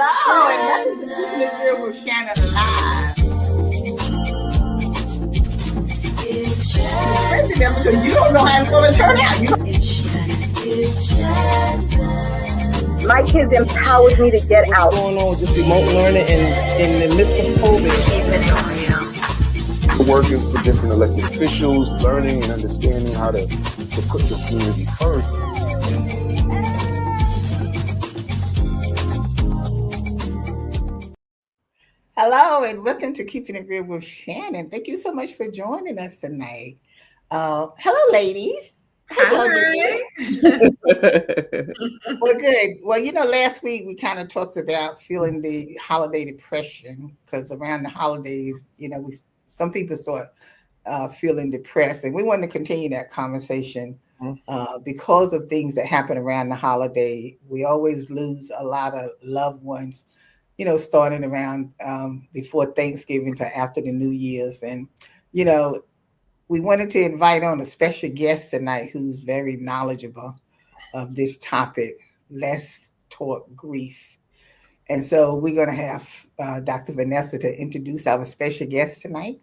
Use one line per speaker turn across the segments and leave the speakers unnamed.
Hello, and welcome to Keeping It Real with Shannon Live. Because you don't know how it's going to turn out.
My kids empowered me to get out.
What's going on with this remote learning and in the midst of COVID?
Working for different elected officials, learning and understanding how to put the community first.
Hello, and welcome to Keeping It Real with Shannon. Thank you so much for joining us tonight. Hello, ladies.
Hi.
Well, good. Well, last week we kind of talked about feeling the holiday depression because around the holidays, some people start feeling depressed, and we want to continue that conversation because of things that happen around the holiday. We always lose a lot of loved ones, starting around before Thanksgiving to after the New Year's. And, we wanted to invite on a special guest tonight who's very knowledgeable of this topic. Let's talk grief. And so we're going to have Dr. Vanessa to introduce our special guest tonight.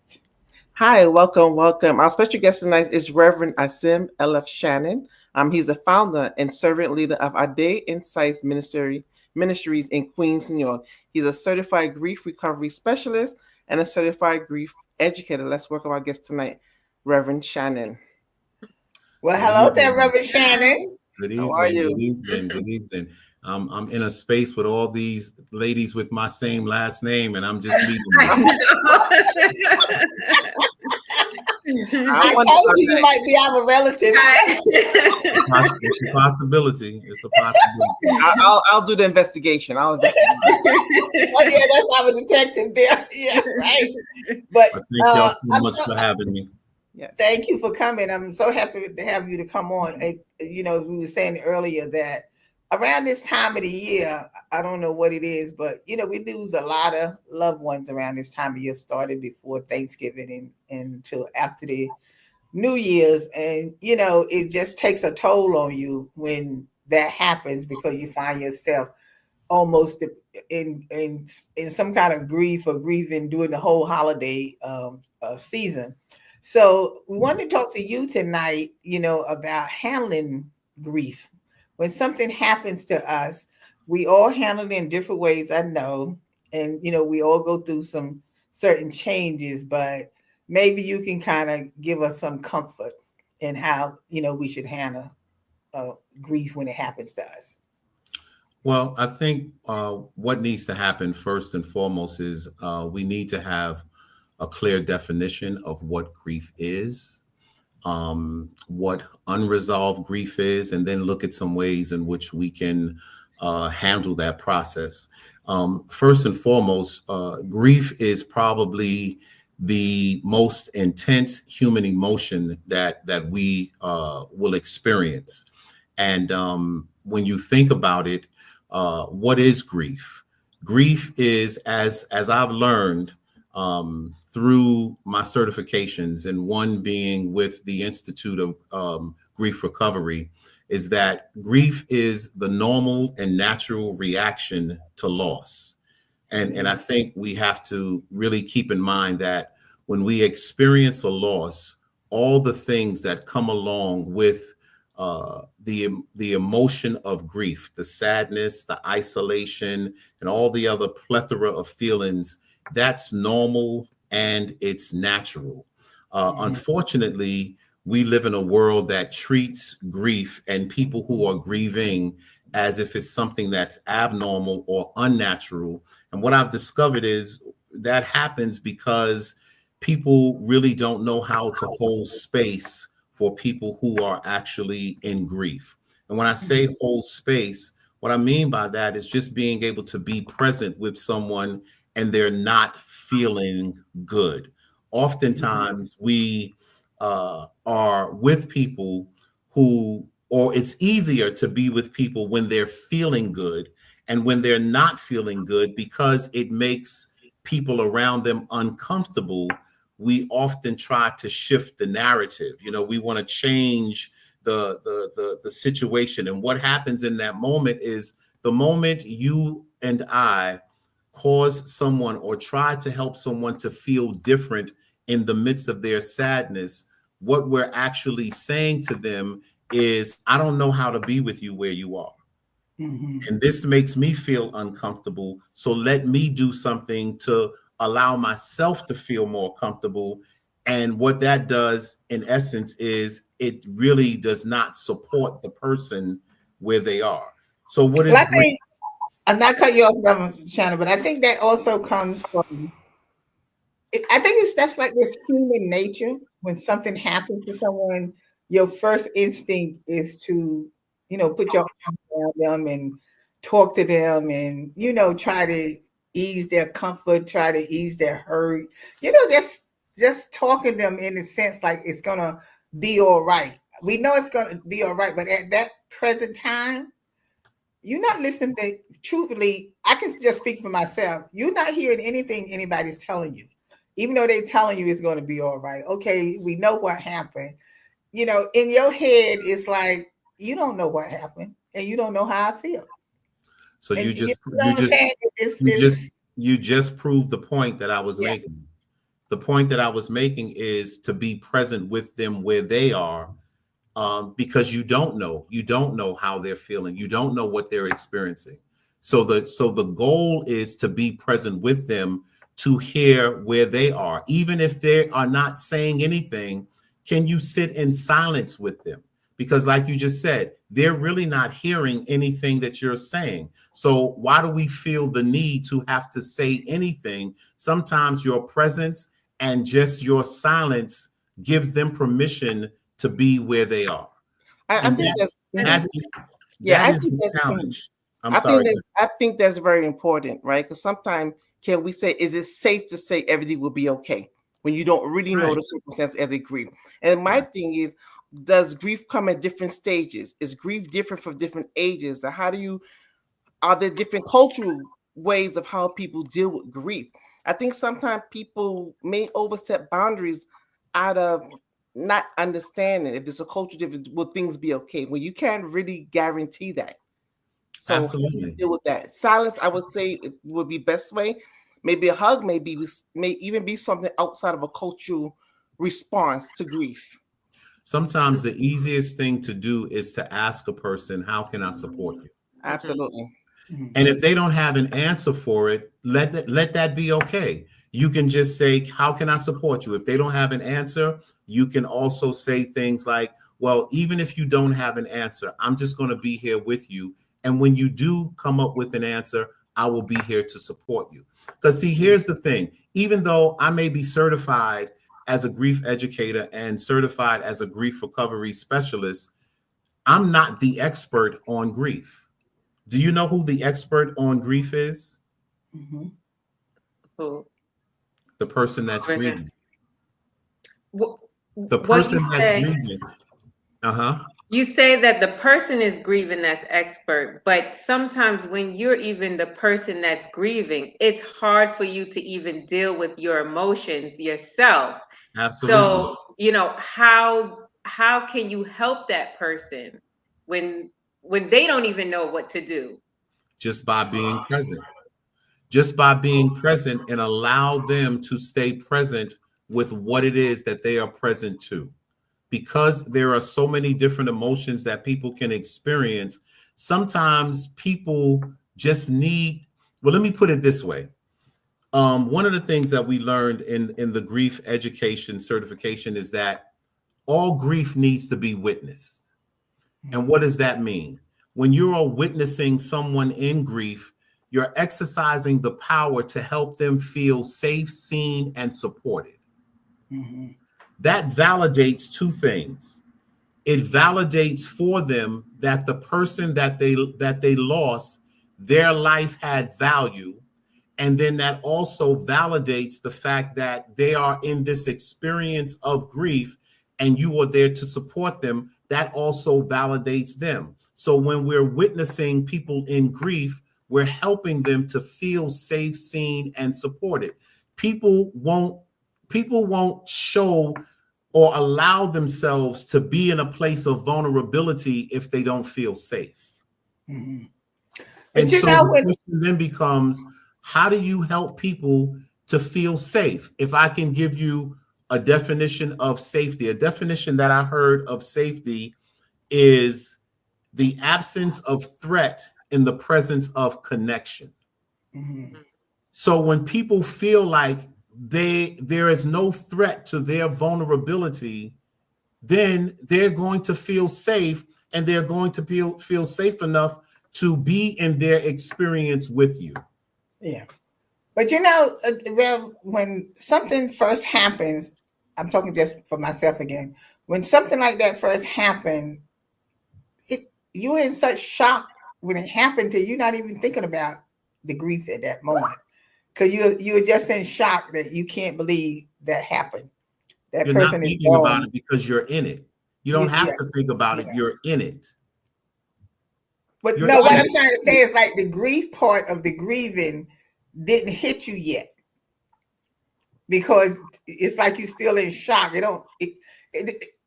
Hi, welcome. Our special guest tonight is Reverend Asim L.F. Shannon. He's the founder and servant leader of Ade Insights Ministries in Queens, New York. He's a certified grief recovery specialist and a certified grief educator. Let's welcome our guest tonight, Reverend Shannon.
Well, hello there, Reverend Shannon.
Good evening.
How are you?
Good evening. I'm in a space with all these ladies with my same last name, and I'm just meeting them.
I told you might be our relative.
It's a possibility.
I'll do the investigation. I'll investigate.
Oh yeah, that's our detective there. Yeah, right. But
thank y'all so much for having me.
Yes. Thank you for coming. I'm so happy to have you to come on. We were saying earlier that around this time of the year, I don't know what it is, but we lose a lot of loved ones around this time of year, started before Thanksgiving and until after the New Year's. And it just takes a toll on you when that happens, because you find yourself almost in some kind of grief or grieving during the whole holiday season. So we want to talk to you tonight, about handling grief. When something happens to us, we all handle it in different ways, I know. And, we all go through some certain changes, but maybe you can kind of give us some comfort in how, we should handle grief when it happens to us.
Well, I think what needs to happen first and foremost is we need to have a clear definition of what grief is, what unresolved grief is, and then look at some ways in which we can handle that process. First and foremost, grief is probably the most intense human emotion that we will experience. And when you think about it, what is grief? Grief is, as I've learned through my certifications, and one being with the Institute of Grief Recovery, is that grief is the normal and natural reaction to loss. And I think we have to really keep in mind that when we experience a loss, all the things that come along with the emotion of grief, the sadness, the isolation, and all the other plethora of feelings, that's normal and it's natural. Unfortunately, we live in a world that treats grief and people who are grieving as if it's something that's abnormal or unnatural. And what I've discovered is that happens because people really don't know how to hold space for people who are actually in grief. And when I say hold space, what I mean by that is just being able to be present with someone and they're not feeling good. Oftentimes we are with people who, or it's easier to be with people when they're feeling good and when they're not feeling good, because it makes people around them uncomfortable. We often try to shift the narrative. We want to change the situation. And what happens in that moment is the moment you and I cause someone or try to help someone to feel different in the midst of their sadness, what we're actually saying to them is, I don't know how to be with you where you are. And this makes me feel uncomfortable. So let me do something to allow myself to feel more comfortable. And what that does, in essence, is it really does not support the person where they are. So what
Well,
is
I think I'm not cutting you off, Shannon, but I think that also comes from. I think it's just like this human nature. When something happens to someone, your first instinct is to, put your arm around them and talk to them, and try to ease their comfort, try to ease their hurt. Just talking to them in the sense like it's gonna be all right. We know it's gonna be all right, but at that present time, you're not listening to. Truthfully, I can just speak for myself. You're not hearing anything anybody's telling you, even though they're telling you it's going to be all right. Okay, we know what happened. In your head, it's like you don't know what happened, and you don't know how I feel.
so
And
you
you
just
know
you
what I'm
just
saying?
you just you just proved the point that I was
Yeah.
making. The point that I was making is to be present with them where they are, because you don't know how they're feeling, you don't know what they're experiencing. So the goal is to be present with them, to hear where they are, even if they are not saying anything. Can you sit in silence with them? Because like you just said, they're really not hearing anything that you're saying. So why do we feel the need to have to say anything? Sometimes your presence and just your silence gives them permission to be where they are.
I
And
think that's
that
yeah,
that
I
is
think
the
that's
challenge. I'm
I think
sorry.
that's very important, right? Because sometimes can we say, is it safe to say everything will be okay when you don't really know
Right.
the circumstance as they grieve? And my thing is, does grief come at different stages? Is grief different for different ages? Or are there different cultural ways of how people deal with grief? I think sometimes people may overstep boundaries out of not understanding if there's a culture difference, will things be okay? When you can't really guarantee that. So how do you
Absolutely.
deal with that? Silence, I would say, it would be best way. Maybe a hug, may even be something outside of a cultural response to grief.
Sometimes the easiest thing to do is to ask a person, how can I support you?
Absolutely.
And if they don't have an answer for it, let that be okay. You can just say, how can I support you? If they don't have an answer, you can also say things like, well, even if you don't have an answer, I'm just going to be here with you. And when you do come up with an answer, I will be here to support you. Because see, here's the thing. Even though I may be certified as a grief educator and certified as a grief recovery specialist, I'm not the expert on grief. Do you know who the expert on grief is?
Mhm.
Who?
The person that's
Or is it
grieving.
what,
The
what you
person that's
say?
grieving. Uh-huh.
You say that the person is grieving that's expert, but sometimes when you're even the person that's grieving, it's hard for you to even deal with your emotions yourself.
Absolutely.
So, how can you help that person when they don't even know what to do?
Just by being present. Just by being present and allow them to stay present with what it is that they are present to. Because there are so many different emotions that people can experience, sometimes people just need, well, let me put it this way. One of the things that we learned in the grief education certification is that all grief needs to be witnessed. And what does that mean? When you are witnessing someone in grief, you're exercising the power to help them feel safe, seen, and supported.
Mhm.
That validates two things. It validates for them that the person that they lost, their life had value. And then that also validates the fact that they are in this experience of grief and you are there to support them. That also validates them. So when we're witnessing people in grief, we're helping them to feel safe, seen, and supported. People won't people won't show or allow themselves to be in a place of vulnerability if they don't feel safe.
Mhm. But
And
you
so
know
the
when
question then becomes, how do you help people to feel safe? If I can give you a definition of safety, a definition that I heard of safety is the absence of threat in the presence of connection.
Mhm.
So when people feel like there is no threat to their vulnerability, then they're going to feel safe, and they're going to feel safe enough to be in their experience with you.
Yeah. But you know, Rev, when something first happens, I'm talking just for myself again. When something like that first happened, you're in such shock when it happened to you, you're not even thinking about the grief at that moment. Because you're just in shock that you can't believe that happened. That
You're not
person is
thinking about
gone.
it because you're in it. You don't have
Yeah,
to think about it.
yeah.
You're in it.
But
You're
no,
in
what I'm
it.
trying to say is like the grief part of the grieving didn't hit you yet because it's like you're still in shock. It don't.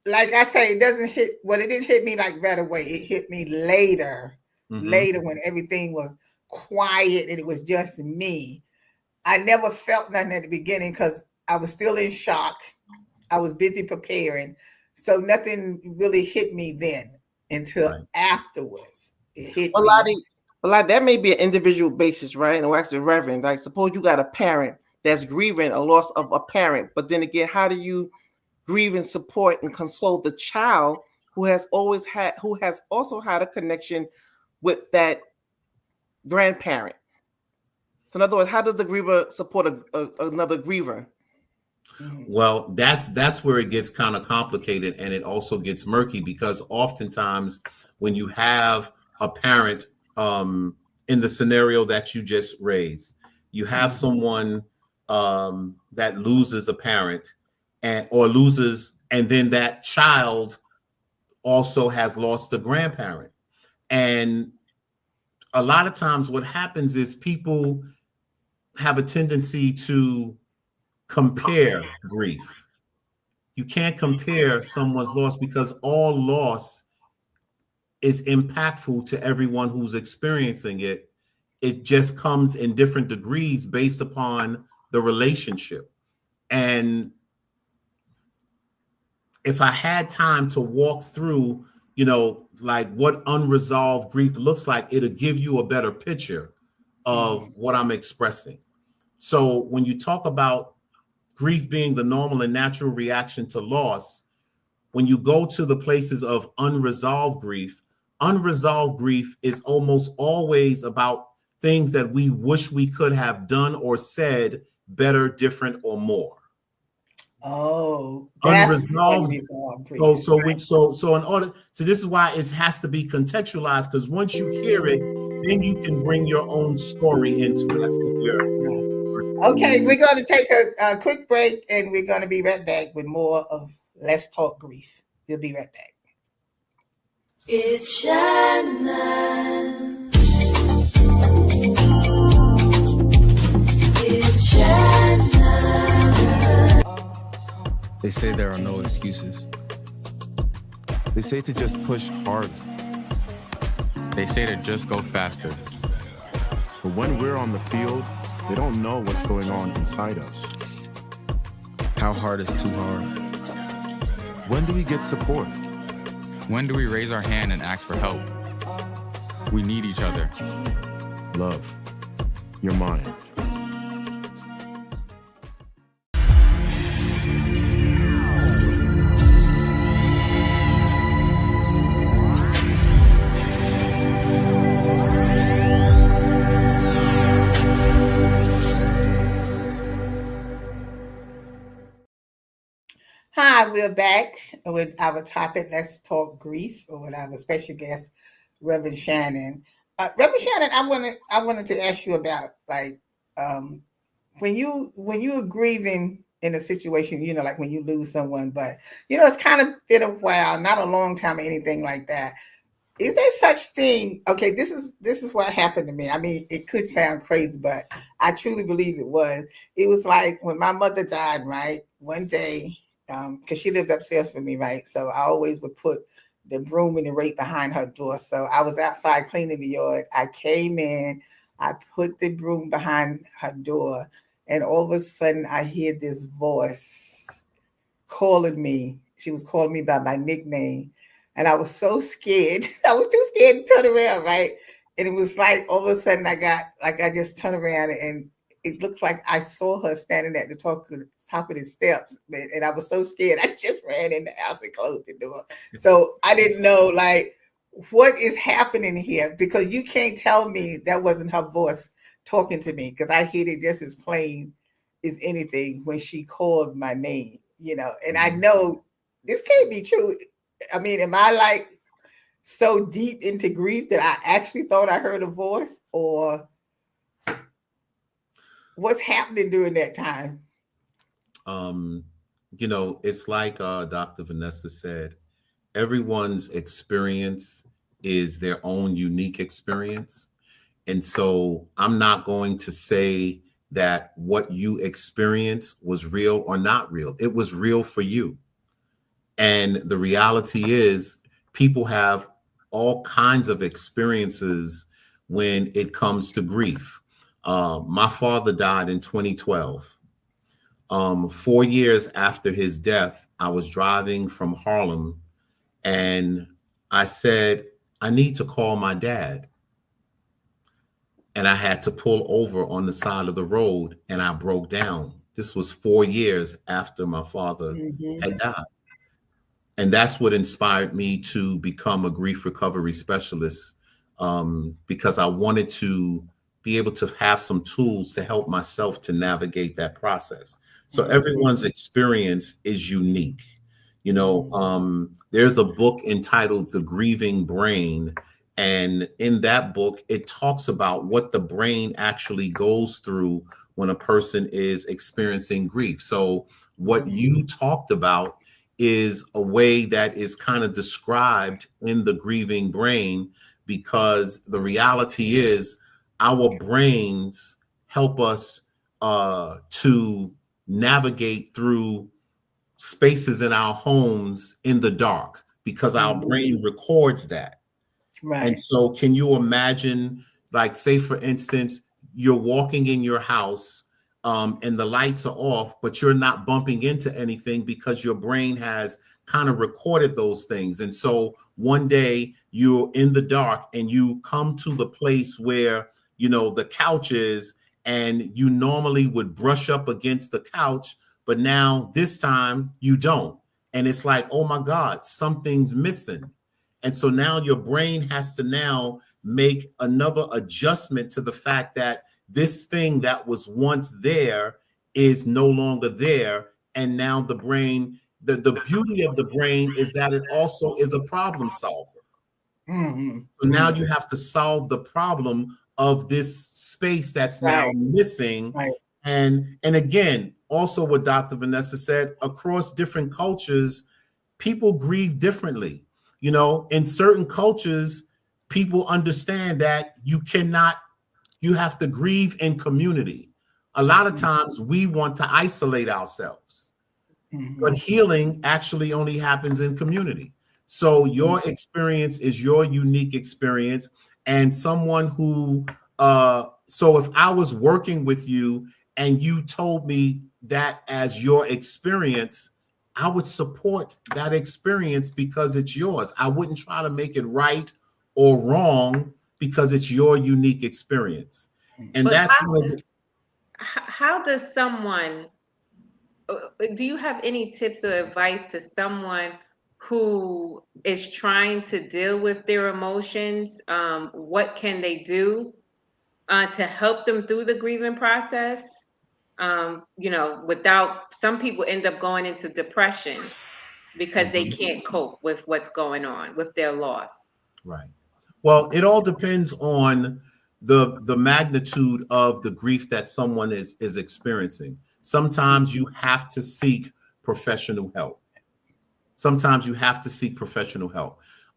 Like I say, it doesn't hit. Well, it didn't hit me like right away. It hit me later.
Mm-hmm.
Later, when everything was quiet and it was just me. I never felt nothing at the beginning because I was still in shock. I was busy preparing, so nothing really hit me then until
Right.
afterwards. It hit
Well,
me.
Lottie, that may be an individual basis, right? And we'll ask the Reverend, like, suppose you got a parent that's grieving a loss of a parent, but then again, how do you grieve and support and console the child who has also had a connection with that grandparent? So in other words, how does the griever support another griever?
Mhm.
Well, that's where it gets kind of complicated, and it also gets murky because oftentimes when you have a parent in the scenario that you just raised, you have someone that loses a parent and then that child also has lost a grandparent. And a lot of times what happens is people have a tendency to compare grief. You can't compare someone's loss because all loss is impactful to everyone who's experiencing it. It just comes in different degrees based upon the relationship. And if I had time to walk through, like what unresolved grief looks like, it'll give you a better picture of what I'm expressing. So when you talk about grief being the normal and natural reaction to loss, when you go to the places of unresolved grief is almost always about things that we wish we could have done or said better, different, or more.
Oh, that's
Unresolved.
unresolved grief.
So this is why it has to be contextualized, because once you hear it, then you can bring your own story into it. I think
Okay, we're going to take a quick break, and we're going to be right back with more of Let's Talk Grief. We'll be right back.
It's Shannon. It's Shannon.
They say there are no excuses.
They say to just push harder.
They say to just go faster.
But when we're on the field, they don't know what's going on inside us.
How hard is too hard?
When do we get support?
When do we raise our hand and ask for help? We need each other.
Love. You're mine.
Hi, we're back with our topic, Let's Talk Grief, or with our special guest, Reverend Shannon. Reverend Shannon, I wanted to ask you about like when you are grieving in a situation, like when you lose someone, but it's kind of been a while, not a long time or anything like that. Is there such thing? Okay, this is what happened to me. I mean, it could sound crazy, but I truly believe it was. It was like when my mother died, right? One day, because she lived upstairs from me, right? So I always would put the broom in the rake behind her door. So I was outside cleaning the yard. I came in, I put the broom behind her door, and all of a sudden I hear this voice calling me. She was calling me by my nickname. And I was so scared. I was too scared to turn around, right? And it was like all of a sudden I just turned around and it looked like I saw her standing at the top of the steps. And I was so scared. I just ran in the house and closed the door. So I didn't know like what is happening here, because you can't tell me that wasn't her voice talking to me, because I heard it just as plain as anything when she called my name, and I know this can't be true. I mean, am I like so deep into grief that I actually thought I heard a voice, or what's happening during that time?
It's like Dr. Vanessa said, everyone's experience is their own unique experience. And so I'm not going to say that what you experienced was real or not real. It was real for you. And the reality is, people have all kinds of experiences when it comes to grief. My father died in 2012. 4 years after his death, I was driving from Harlem and I said, I need to call my dad. And I had to pull over on the side of the road and I broke down. This was 4 years after my father had died. And that's what inspired me to become a grief recovery specialist, because I wanted to be able to have some tools to help myself to navigate that process. So everyone's experience is unique. There's a book entitled The Grieving Brain. And in that book, it talks about what the brain actually goes through when a person is experiencing grief. So what you talked about is a way that is kind of described in The Grieving Brain, because the reality is our brains help us to navigate through spaces in our homes in the dark, because our brain records that.
Right.
And so can you imagine, like, say, for instance, you're walking in your house and the lights are off, but you're not bumping into anything because your brain has kind of recorded those things. And so one day you're in the dark and you come to the place where, the couch is, and you normally would brush up against the couch, but now this time you don't. And it's like, oh my God, something's missing. And so now your brain has to now make another adjustment to the fact that this thing that was once there is no longer there. And now the brain, the beauty of the brain is that it also is a problem solver. So now you have to solve the problem of this space that's now missing.
Right.
And again, also what Dr. Vanessa said, across different cultures, people grieve differently. In certain cultures, people understand that you have to grieve in community. A lot of times we want to isolate ourselves, but healing actually only happens in community. So your experience is your unique experience. And someone who, so if I was working with you and you told me that as your experience, I would support that experience because it's yours. I wouldn't try to make it right or wrong because it's your unique experience. And
But
that's
how does someone, do you have any tips or advice to someone who is trying to deal with their emotions? What can they do to help them through the grieving process? Without, some people end up going into depression because they can't cope with what's going on with their loss.
Right. Well, it all depends on the magnitude of the grief that someone is experiencing. Sometimes you have to seek professional help.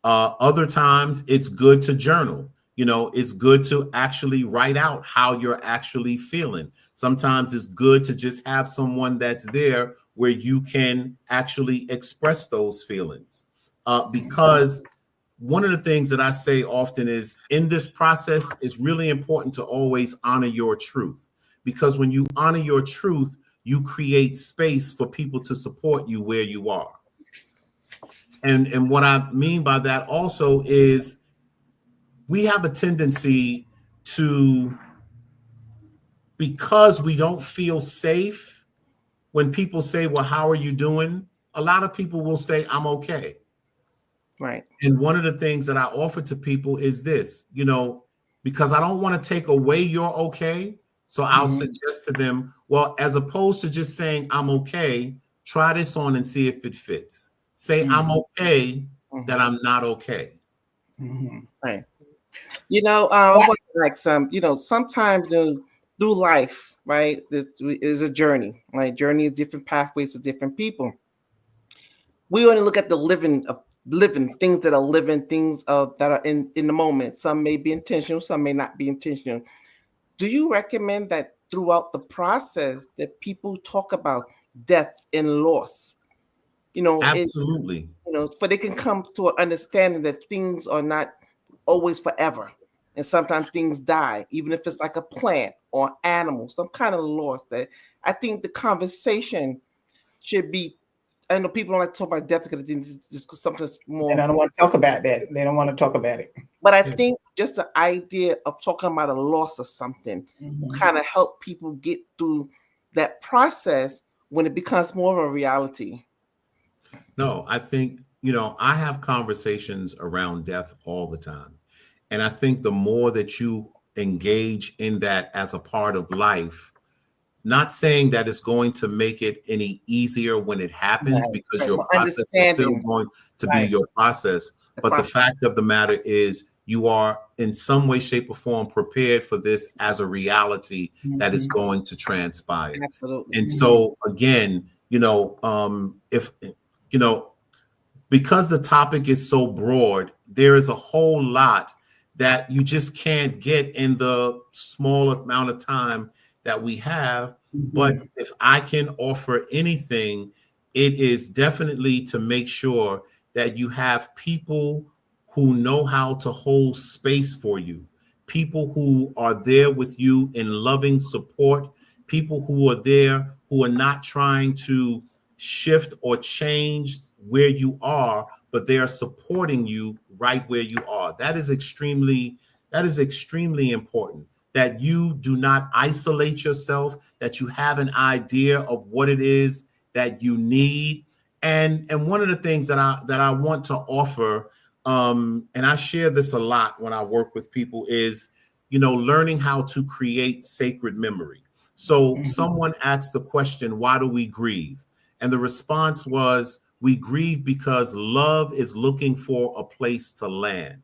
Other times it's good to journal. It's good to actually write out how you're actually feeling. Sometimes it's good to just have someone that's there where you can actually express those feelings. because one of the things that I say often is in this process, it's really important to always honor your truth, because when you honor your truth, you create space for people to support you where you are. And what I mean by that also is we have a tendency to, because we don't feel safe, when people say, well, how are you doing? A lot of people will say, I'm okay.
Right.
And one of the things that I offer to people is this, because I don't want to take away your okay. So I'll suggest to them, well, as opposed to just saying I'm okay, try this on and see if it fits. Say I'm okay, that I'm not okay.
Right. I want like sometimes through life, right? This is a journey, right? Journey is different pathways for different people. We only look at the living things that are living, things that are in the moment. Some may be intentional, some may not be intentional. Do you recommend that throughout the process that people talk about death and loss?
Absolutely.
But they can come to an understanding that things are not always forever. And sometimes things die, even if it's like a plant or animal, some kind of loss. That I think the conversation should be. I know people don't like to talk about death because it's just something more.
And I don't want to talk about that. They don't want to talk about it.
But I think just the idea of talking about a loss of something kind of help people get through that process when it becomes more of a reality.
No, I think, I have conversations around death all the time. And I think the more that you engage in that as a part of life, not saying that it's going to make it any easier when it happens, because your process is still going to be your process. But the fact of the matter is you are in some way, shape, or form prepared for this as a reality that is going to transpire.
Absolutely.
And so again, if because the topic is so broad, there is a whole lot that you just can't get in the small amount of time that we have. But if I can offer anything, it is definitely to make sure that you have people who know how to hold space for you, people who are there with you in loving support, people who are there who are not trying to shift or change where you are, but they are supporting you right where you are. That is extremely important, that you do not isolate yourself, that you have an idea of what it is that you need. And one of the things that I want to offer, and I share this a lot when I work with people, is, learning how to create sacred memory. So someone asked the question, why do we grieve? And the response was, we grieve because love is looking for a place to land.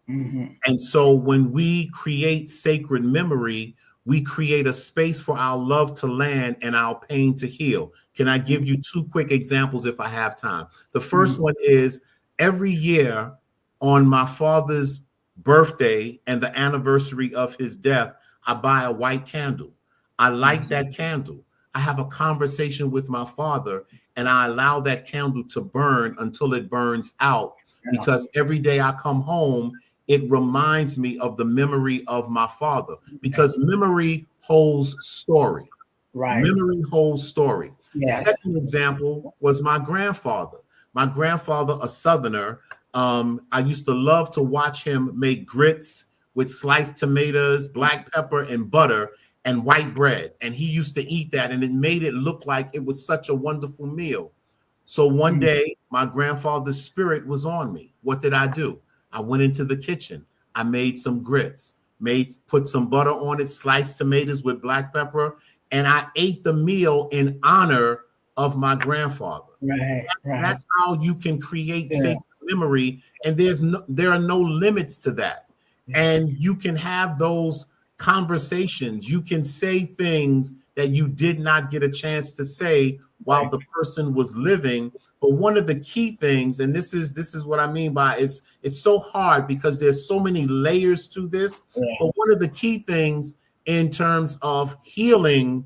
And so when we create sacred memory, we create a space for our love to land and our pain to heal. Can I give you two quick examples if I have time? The first one is every year on my father's birthday and the anniversary of his death, I buy a white candle. I light that candle. I have a conversation with my father, and I allow that candle to burn until it burns out, because every day I come home, it reminds me of the memory of my father, because memory holds story.
Right.
Memory holds story.
Yes.
Second example was my grandfather. My grandfather, a Southerner, I used to love to watch him make grits with sliced tomatoes, black pepper, and butter, and white bread. And he used to eat that, and it made it look like it was such a wonderful meal. So one day, my grandfather's spirit was on me. What did I do? I went into the kitchen. I made some grits, put some butter on it, sliced tomatoes with black pepper, and I ate the meal in honor of my grandfather.
Right.
That's how you can create sacred memory, and there are no limits to that. And you can have those conversations. You can say things that you did not get a chance to say while the person was living. But one of the key things, and this is what I mean by it's so hard because there's so many layers to this. But one of the key things in terms of healing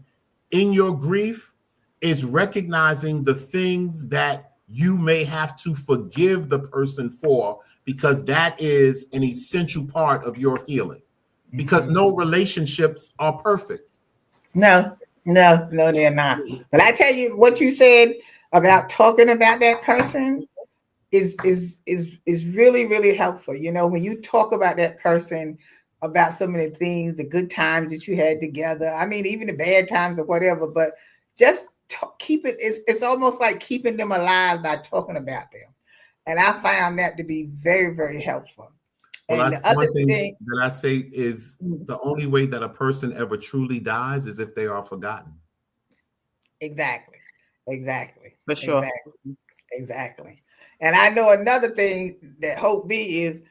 in your grief is recognizing the things that you may have to forgive the person for, because that is an essential part of your healing. Because no relationships are perfect.
No, they're not. But I tell you, what you said about talking about that person is really, really helpful. You know, when you talk about that person, about some of the things, the good times that you had together. I mean, even the bad times or whatever, but just keep it. It's almost like keeping them alive by talking about them. And I found that to be very, very helpful.
Well,
And
that's
the other
one thing
thing,
that I say is the only way that a person ever truly dies is if they are forgotten.
exactly.
For sure.
Exactly. And I know another thing that Hope B is,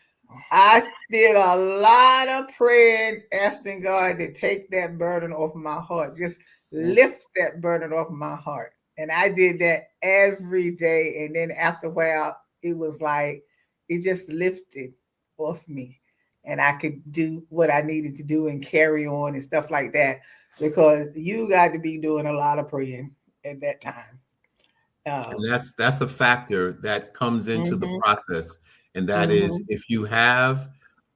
I did a lot of praying, asking God to take that burden off my heart. Just lift that burden off my heart. And I did that every day. And then after a while, it was like it just lifted off me. And I could do what I needed to do and carry on and stuff like that. Because you got to be doing a lot of praying at that time.
And that's a factor that comes into the process. And that is,
Mhm.
if you have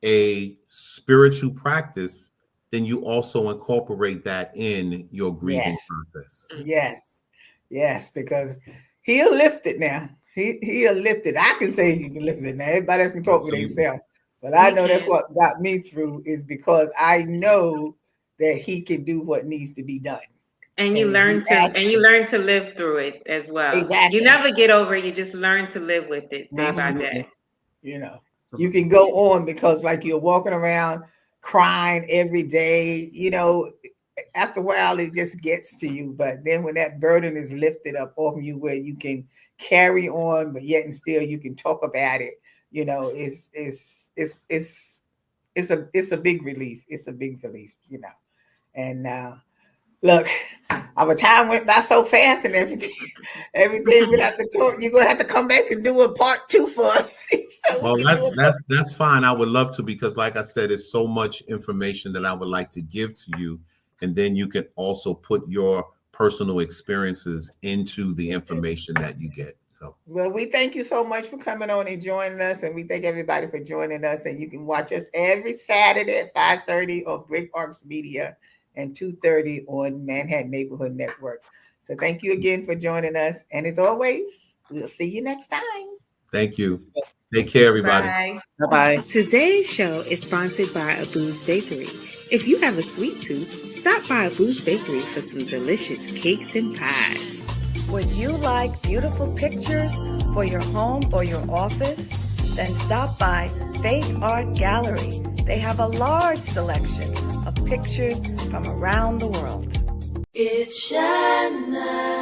a spiritual practice, then you also incorporate that in your grieving
Yes.
process.
Yes, because he'll lift it now. He'll lift it. I can say he can lift it now. Everybody else can talk for
Absolutely.
themselves. But I
He
know that's
can.
what got me through, is because I know that he can do what needs to be done.
And you
And if you ask him,
learn to live through it as well. You
exactly,
never get over it. You just learn to live with it day by
Absolutely.
day.
you know, you can go on, because like you're walking around crying every day, you know, after a while it just gets to you. But then when that burden is lifted up off you, where you can carry on, but yet and still you can talk about it, you know, it's a big relief. It's a big relief, you know. And look, our time went by so fast and everything. Everything we have to talk. You're gonna have to come back and do a part 2 for us. So
Well,
we can do a part.
that's fine. I would love to, because like I said, it's so much information that I would like to give to you. And then you can also put your personal experiences into the information that you get. So
Well, we thank you so much for coming on and joining us, and we thank everybody for joining us. And you can watch us every Saturday at 5:30 on Brick Arts Media and 2:30 on Manhattan Neighborhood Network. So thank you again for joining us. And as always, we'll see you next time.
thank you. Take care, everybody.
Bye.
Bye-bye.
Today's show is sponsored by Abu's Bakery. If you have a sweet tooth, stop by Abu's Bakery for some delicious cakes and pies.
Would you like beautiful pictures for your home or your office? Then stop by Faith Art Gallery. They have a large selection of pictures from around the world.
It's Shannon.